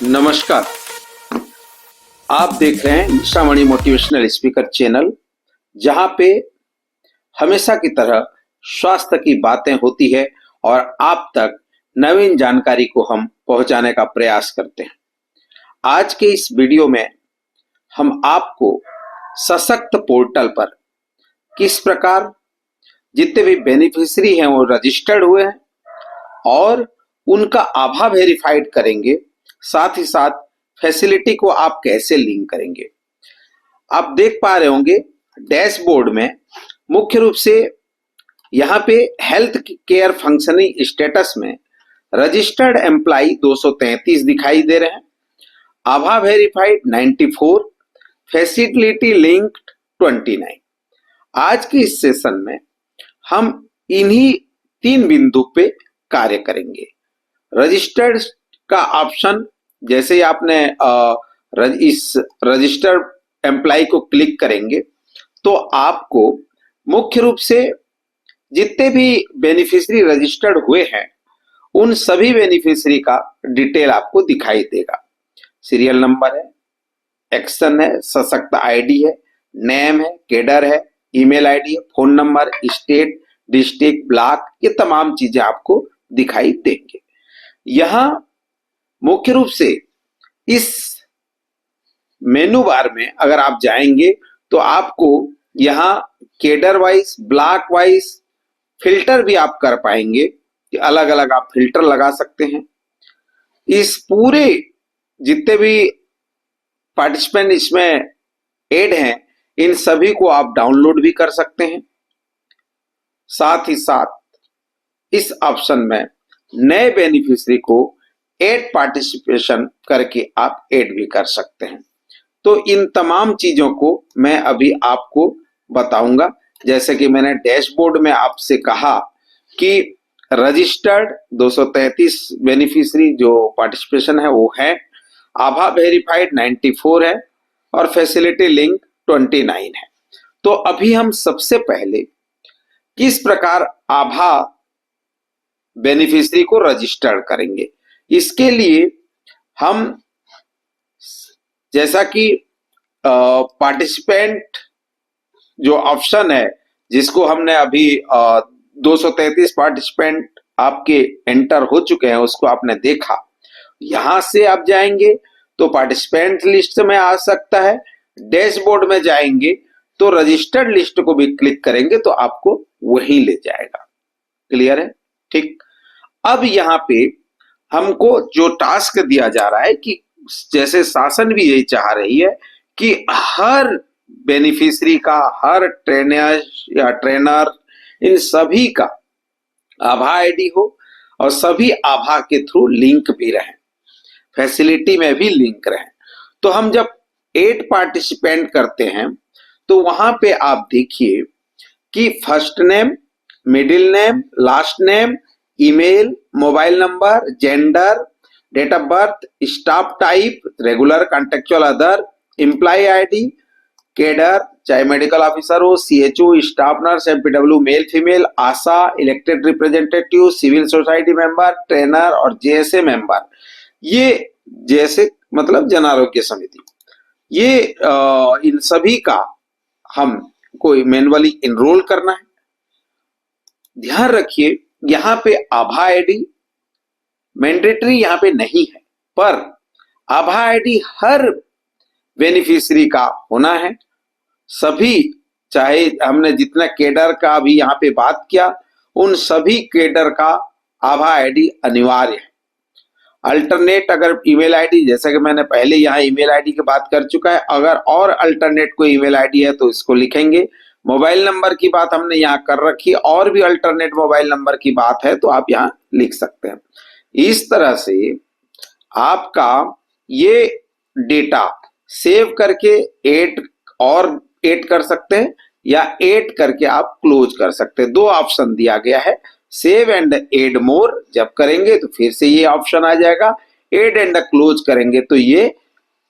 नमस्कार। आप देख रहे हैं निशामणि मोटिवेशनल स्पीकर चैनल, जहां पे हमेशा की तरह स्वास्थ्य की बातें होती है और आप तक नवीन जानकारी को हम पहुंचाने का प्रयास करते हैं। आज के इस वीडियो में हम आपको सशक्त पोर्टल पर किस प्रकार जितने भी बेनिफिशियरी हैं वो रजिस्टर्ड हुए हैं और उनका आभा वेरीफाइड करेंगे, साथ ही साथ फैसिलिटी को आप कैसे लिंक करेंगे। आप देख पा रहे होंगे डैशबोर्ड में मुख्य रूप से यहाँ पे हेल्थ केयर फंक्शनिंग स्टेटस में रजिस्टर्ड एम्प्लाई 233 दिखाई दे रहे हैं, आभा वेरीफाइड 94, फैसिलिटी लिंक्ड 29। आज के इस सेशन में हम इन्हीं 3 बिंदु पे कार्य करेंगे। रजिस्टर्ड का ऑप्शन जैसे ही आपने इस रजिस्टर्ड एम्प्लाई को क्लिक करेंगे तो आपको मुख्य रूप से जितने भी बेनिफिशियरी रजिस्टर्ड हुए हैं उन सभी बेनिफिशियरी का डिटेल आपको दिखाई देगा। सीरियल नंबर है, एक्शन है, सशक्त आईडी है, नेम है, केडर है, ईमेल आईडी है, phone number, state, district, block, ये तमाम चीजें आपको दिखाई देंगे। यहां मुख्य रूप से इस मेनू बार में अगर आप जाएंगे तो आपको यहां cadre wise, block wise filter भी आप कर पाएंगे कि अलग अलग आप फिल्टर लगा सकते हैं। इस पूरे जितने भी पार्टिसिपेंट इसमें ऐड हैं इन सभी को आप डाउनलोड भी कर सकते हैं। साथ ही साथ इस ऑप्शन में नए बेनिफिशियरी को ऐड पार्टिसिपेशन करके आप ऐड भी कर सकते हैं। तो इन तमाम चीजों को मैं अभी आपको बताऊंगा। जैसे कि मैंने डैशबोर्ड में आपसे कहा कि रजिस्टर्ड 233 बेनिफिशियरी जो पार्टिसिपेशन है वो है, आभा वेरीफाइड 94 है और फैसिलिटी लिंक 29 है। तो अभी हम सबसे पहले किस प्रकार आभा बेनिफिशियरी को रजिस्टर करेंगे, इसके लिए हम जैसा कि पार्टिसिपेंट जो ऑप्शन है जिसको हमने अभी 233 पार्टिसिपेंट आपके एंटर हो चुके हैं उसको आपने देखा। यहां से आप जाएंगे तो पार्टिसिपेंट लिस्ट में आ सकता है, डैशबोर्ड में जाएंगे तो रजिस्टर्ड लिस्ट को भी क्लिक करेंगे तो आपको वही ले जाएगा। क्लियर है? ठीक। अब यहाँ पे हमको जो टास्क दिया जा रहा है कि जैसे शासन भी यही चाह रही है कि हर बेनिफिशियरी का, हर ट्रेनर या ट्रेनर, इन सभी का आभा आईडी हो और सभी आभा के थ्रू लिंक भी रहे, फैसिलिटी में भी लिंक रहे। तो हम जब 8 पार्टिसिपेंट करते हैं तो वहां पे आप देखिए कि first name, middle name, last name, email, mobile number, gender, date of birth, staff type, regular, contractual, other, employ ID, cadre चाहे मेडिकल ऑफिसर हो, CHO, staff nurse, MPW, male female, ASHA, elected representative, civil society member, trainer और JSA member, ये जैसे मतलब जन आरोग्य समिति, ये इन सभी का हम कोई मैनुअली एनरोल करना है। ध्यान रखिए यहाँ पे आभा आईडी मैंडेटरी यहाँ पे नहीं है, पर आभा आईडी हर बेनिफिशियरी का होना है। सभी, चाहे हमने जितना केडर का भी यहाँ पे बात किया, उन सभी केडर का आभा आईडी अनिवार्य है। अल्टरनेट अगर ईमेल आईडी, जैसा कि मैंने पहले यहाँ ईमेल आईडी की बात कर चुका है, अगर और अल्टरनेट कोई ईमेल आईडी है तो इसको लिखेंगे। मोबाइल नंबर की बात हमने यहाँ कर रखी, और भी अल्टरनेट मोबाइल नंबर की बात है तो आप यहाँ लिख सकते हैं। इस तरह से आपका ये डेटा सेव करके ऐड कर सकते हैं या ऐड करके आप क्लोज कर सकते हैं। 2 ऑप्शन दिया गया है, सेव एंड ऐड मोर जब करेंगे तो फिर से ये ऑप्शन आ जाएगा, ऐड एंड क्लोज करेंगे तो ये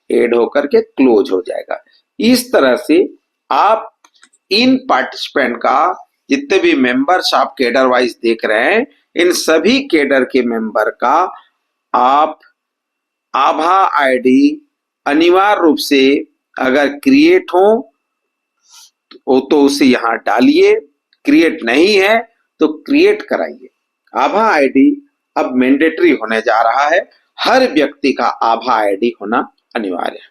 ऐड होकर के क्लोज हो जाएगा। इस तरह से आप इन पार्टिसिपेंट का जितने भी मेंबर्स आप केडर वाइज देख रहे हैं, इन सभी केडर के मेंबर का आप आभा आईडी अनिवार्य रूप से अगर क्रिएट हो तो उसे यहां डालिए, क्रिएट नहीं है तो क्रिएट कराइए। आभा आईडी अब मैंडेटरी होने जा रहा है, हर व्यक्ति का आभा आईडी होना अनिवार्य है।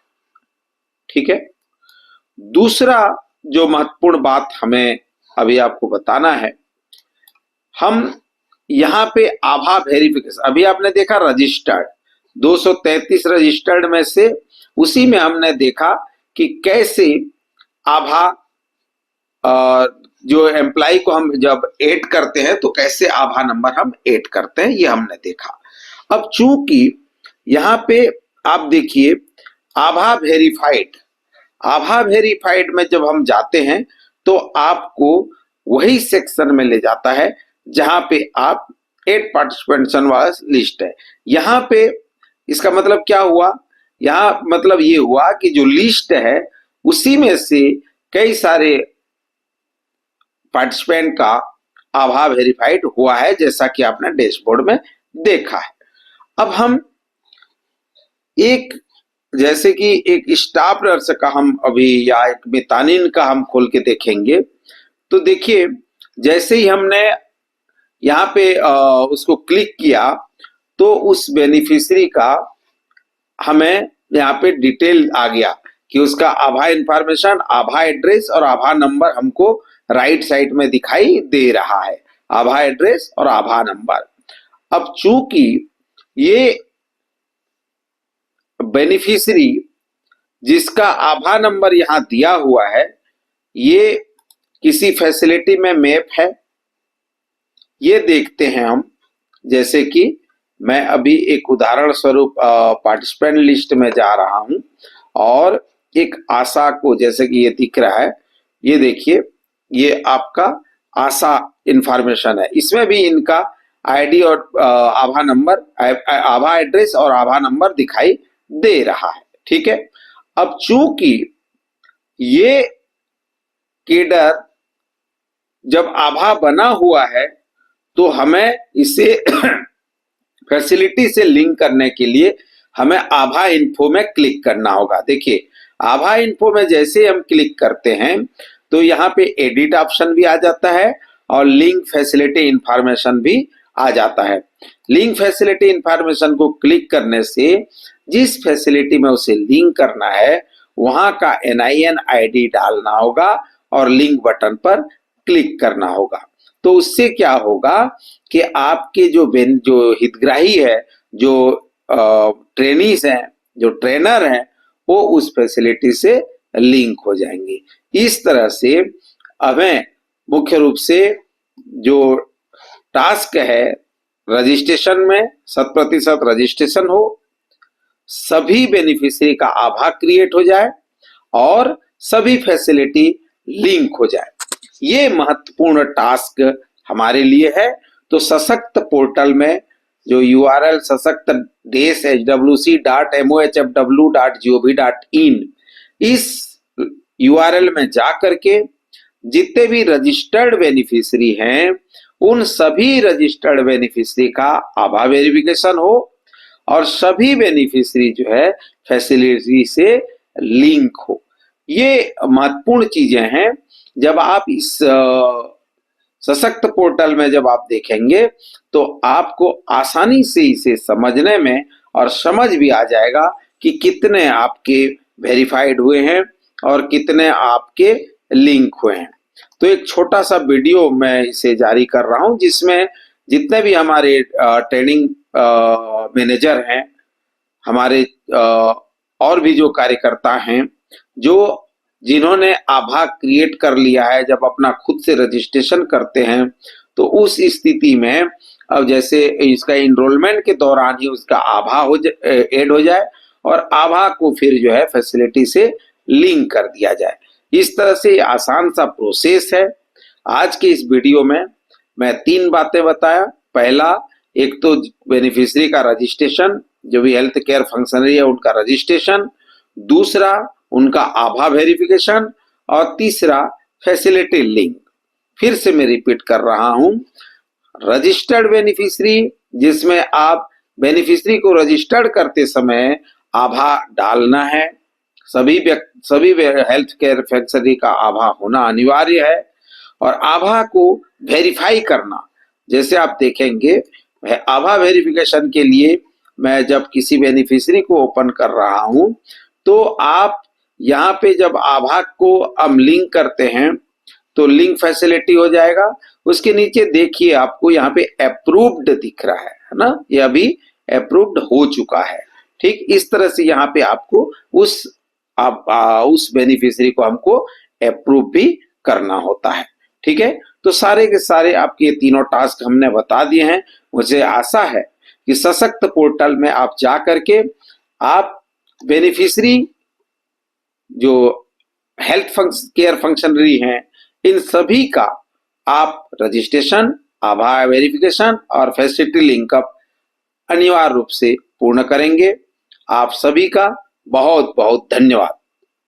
ठीक है। दूसरा जो महत्वपूर्ण बात हमें अभी आपको बताना है, हम यहाँ पे आभा वेरिफिकेशन, अभी आपने देखा रजिस्टर्ड 233 रजिस्टर्ड में से उसी में हमने देखा कि कैसे आभा जो एम्प्लाई को हम जब ऐड करते हैं तो कैसे आभा नंबर हम ऐड करते हैं, ये हमने देखा। अब चूंकि यहाँ पे आप देखिए आभा वेरीफाइड में जब हम जाते हैं तो आपको वही सेक्शन में ले जाता है जहां पे आप 8 पार्टिसिपेंट्स वाला लिस्ट है। यहाँ पे इसका मतलब क्या हुआ, यहाँ मतलब ये हुआ कि जो लिस्ट है उसी में से कई सारे पार्टिसिपेंट का आभा वेरीफाइड हुआ है, जैसा कि आपने डैशबोर्ड में देखा है। अब हम एक जैसे कि एक स्टाफ नर्स का हम अभी या एक मेतानिन का हम खोल के देखेंगे तो देखिए जैसे ही हमने यहाँ पे उसको क्लिक किया तो उस बेनिफिशियरी का हमें यहाँ पे डिटेल आ गया कि उसका आभा इंफॉर्मेशन, आभा एड्रेस और आभा नंबर हमको राइट साइड में दिखाई दे रहा है, आभा एड्रेस और आभा नंबर। अब चूंकि ये बेनिफिशियरी जिसका आभा नंबर यहाँ दिया हुआ है ये किसी फैसिलिटी में मैप है, ये देखते हैं हम। जैसे कि मैं अभी एक उदाहरण स्वरूप पार्टिसिपेंट लिस्ट में जा रहा हूं और एक आशा को, जैसे कि ये दिख रहा है, ये देखिए ये आपका आशा इंफॉर्मेशन है, इसमें भी इनका आईडी और आभा नंबर, आभा एड्रेस और आभा नंबर दिखाई दे रहा है। ठीक है। अब चूंकि ये केडर जब आभा बना हुआ है तो हमें इसे फैसिलिटी से लिंक करने के लिए हमें आभा इन्फो में क्लिक करना होगा। देखिए आभा इन्फो में जैसे हम क्लिक करते हैं तो यहाँ पे एडिट ऑप्शन भी आ जाता है और लिंक फैसिलिटी इंफॉर्मेशन भी आ जाता है। लिंक फैसिलिटी इंफॉर्मेशन को क्लिक करने से जिस फैसिलिटी में उसे लिंक करना है वहां का NIN ID डालना होगा और लिंक बटन पर क्लिक करना होगा। तो उससे क्या होगा कि आपके जो हितग्राही है, जो ट्रेनीज हैं, जो ट्रेनर हैं, वो उस फैसिलिटी से लिंक हो जाएंगे। इस तरह से हमें मुख्य रूप से जो टास्क है रजिस्ट्रेशन में 100% रजिस्ट्रेशन हो, सभी बेनिफिशियरी का आभा क्रिएट हो जाए और सभी फैसिलिटी लिंक हो जाए, ये महत्वपूर्ण टास्क हमारे लिए है। तो सशक्त पोर्टल में जो URL sashakt-hwc.mohfw.gov.in, इस URL में जा करके जितने भी रजिस्टर्ड बेनिफिशियरी हैं उन सभी रजिस्टर्ड बेनिफिशियरी का आभा वेरिफिकेशन हो और सभी बेनिफिशियरी जो है फैसिलिटी से लिंक हो। ये महत्वपूर्ण चीजें हैं। जब आप इस सशक्त पोर्टल में जब आप देखेंगे तो आपको आसानी से इसे समझने में और समझ भी आ जाएगा कि कितने आपके वेरीफाइड हुए हैं और कितने आपके लिंक हुए हैं। तो एक छोटा सा वीडियो मैं इसे जारी कर रहा हूं जिसमें जितने भी हमारे ट्रेनिंग मैनेजर हैं, हमारे और भी जो कार्यकर्ता हैं, जो जिन्होंने आभा क्रिएट कर लिया है, जब अपना खुद से रजिस्ट्रेशन करते हैं तो उस स्थिति में अब जैसे इसका इनरोलमेंट के दौरान ही उसका आभा ऐड हो जाए और आभा को फिर जो है फैसिलिटी से लिंक कर दिया जाए। इस तरह से आसान सा प्रोसेस है। आज के इस वीडियो में मैं 3 बातें बताया। पहला, एक तो बेनिफिशियरी का रजिस्ट्रेशन, जो भी हेल्थ केयर फंक्शनरी है उनका रजिस्ट्रेशन, दूसरा उनका आभा वेरिफिकेशन और तीसरा फैसिलिटी लिंक। फिर से मैं रिपीट कर रहा हूं, रजिस्टर्ड बेनिफिशियरी जिसमें आप बेनिफिशियरी को रजिस्टर्ड करते समय आभा डालना है। सभी हेल्थ केयर बेनिफिशियरी का आभा होना अनिवार्य है और आभा को वेरीफाई करना। जैसे आप देखेंगे आभा वेरिफिकेशन के लिए मैं जब किसी बेनिफिशियरी को ओपन कर रहा हूं तो आप यहाँ पे जब आभा को हम लिंक करते हैं तो लिंक फैसिलिटी हो जाएगा। उसके नीचे देखिए आपको यहाँ पे अप्रूव्ड दिख रहा है ना, ये अभी अप्रूव्ड हो चुका है। ठीक इस तरह से यहाँ पे आपको उस बेनिफिशियरी को हमको अप्रूव भी करना होता है। ठीक है, तो सारे के सारे आपके तीनों टास्क हमने बता दिए हैं। मुझे आशा है कि सशक्त पोर्टल में आप जा करके आप बेनिफिशियरी जो हेल्थ केयर फंक्शनरी हैं इन सभी का आप रजिस्ट्रेशन, आभा वेरिफिकेशन और फैसिलिटी लिंकअप अनिवार्य रूप से पूर्ण करेंगे। आप सभी का बहुत बहुत धन्यवाद।